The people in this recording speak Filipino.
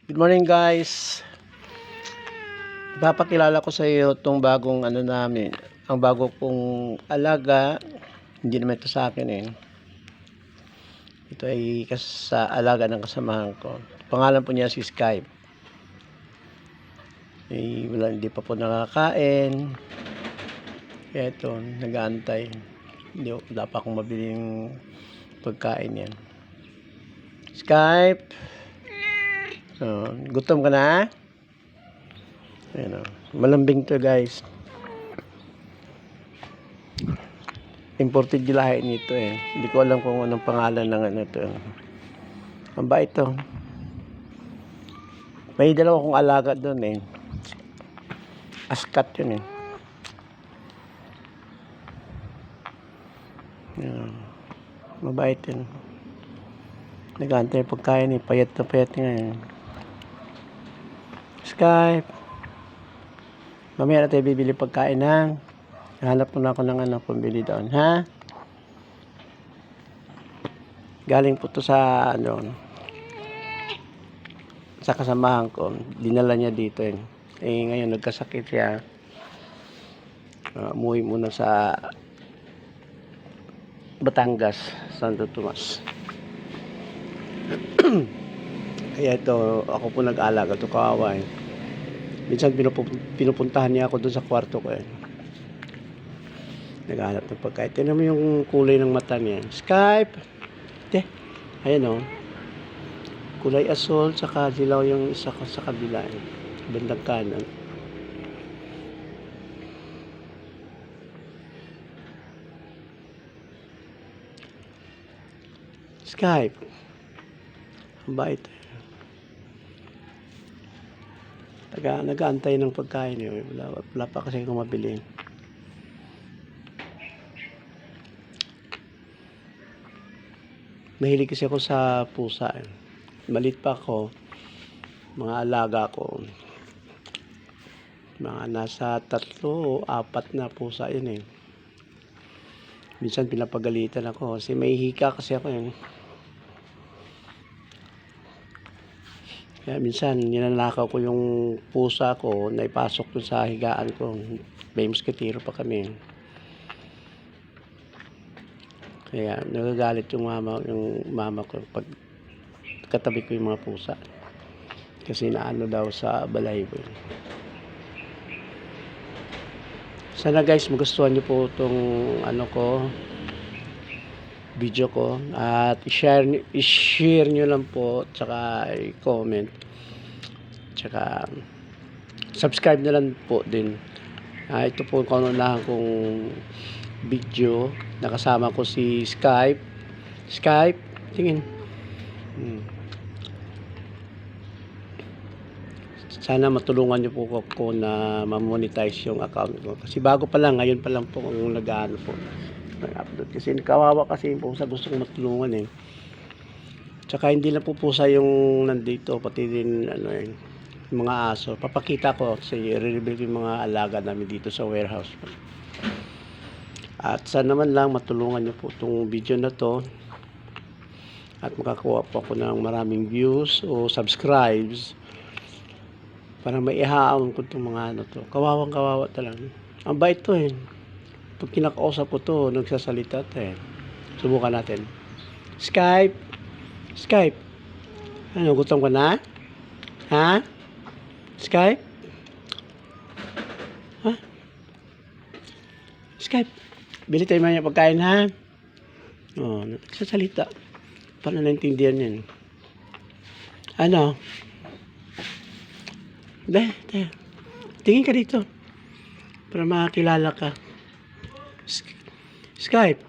Good morning guys. Ipapakilala ko sa iyo itong bagong namin. Ang bago kong alaga. Hindi naman ito sa akin eh. Ito ay sa alaga ng kasamahan ko. Pangalan po niya si Skype. Hindi pa po nakakain. Kaya ito, nag-aantay. Wala pa akong mabiling pagkain yan. Skype. Gutom ka na? Ayan o. Malambing to guys. Imported yung lahi nito eh. Hindi ko alam kung anong pangalan ng ito. Ang bait to. May dalawa kong alaga doon eh. Askat yun eh. Ayan. Mabait yun. Nag-aantay pagkain eh. Payat na payat nga eh. Skype. Mamaya na tayo bibili pagkain ha. Hanap muna ako ng pambili doon ha. Galing po to sa sa kasamahan ko. Dinala niya dito eh. Ngayon nagkasakit siya. Umuwi muna sa Batangas, Santo Tomas. Kaya ito, ako po nag-alaga. Ito kawawa eh. Minsan pinupuntahan niya ako doon sa kwarto ko eh. Naghahanap ng pagkain. Tignan mo yung kulay ng mata niya. Skype! Ayan o. Kulay asol, saka dilaw yung isa ko sa kabila eh. Bandang kanan. Skype. Ang bait eh. Nag-aantay ng pagkain eh. Wala pa kasi kung mabili. Mahilig kasi ako sa pusa eh. Malit pa ako. Mga alaga ko. Mga nasa 3 o 4 na pusa yun eh. Minsan pinapagalitan ako kasi may hika kasi ako eh. Kaya minsan ninanakaw ko yung pusa ko na ipasok doon sa higaan ko. May musketero pa kami. Kaya nagagalit yung mama ko pag katabi ko yung mga pusa. Kasi naano daw sa balahibo. Sana guys magustuhan niyo po itong video ko at i-share nyo lang po tsaka i-comment tsaka subscribe na lang po din. Ito po kaunahan kong video, nakasama ko si Skype. Tingin. Sana matulungan nyo po ako na ma-monetize yung account ko kasi bago pa lang, ngayon pa lang po kung nag-ano po nag-upload kasi kawawa kasi yung pusa gusto kong matulungan eh. Tsaka hindi lang po pusa yung nandito, pati din yung mga aso. Papakita ko kasi i-reveal yung mga alaga namin dito sa warehouse. At sana naman lang matulungan nyo po itong video na to at makakuha po ako ng maraming views o subscribes para maihaon ko itong mga to. Kawawang kawawa talaga. Ang bait to eh. Pag kinakausap ko to, nagsasalita eh. Subukan natin. Skype. Ano, gutom ka na? Ha? Skype? Ha? Skype. Bili tayo man yung pagkain ha? Nagsasalita. Paano naintindihan yan? Ano? Tingin ka dito. Para makakilala ka. Skype.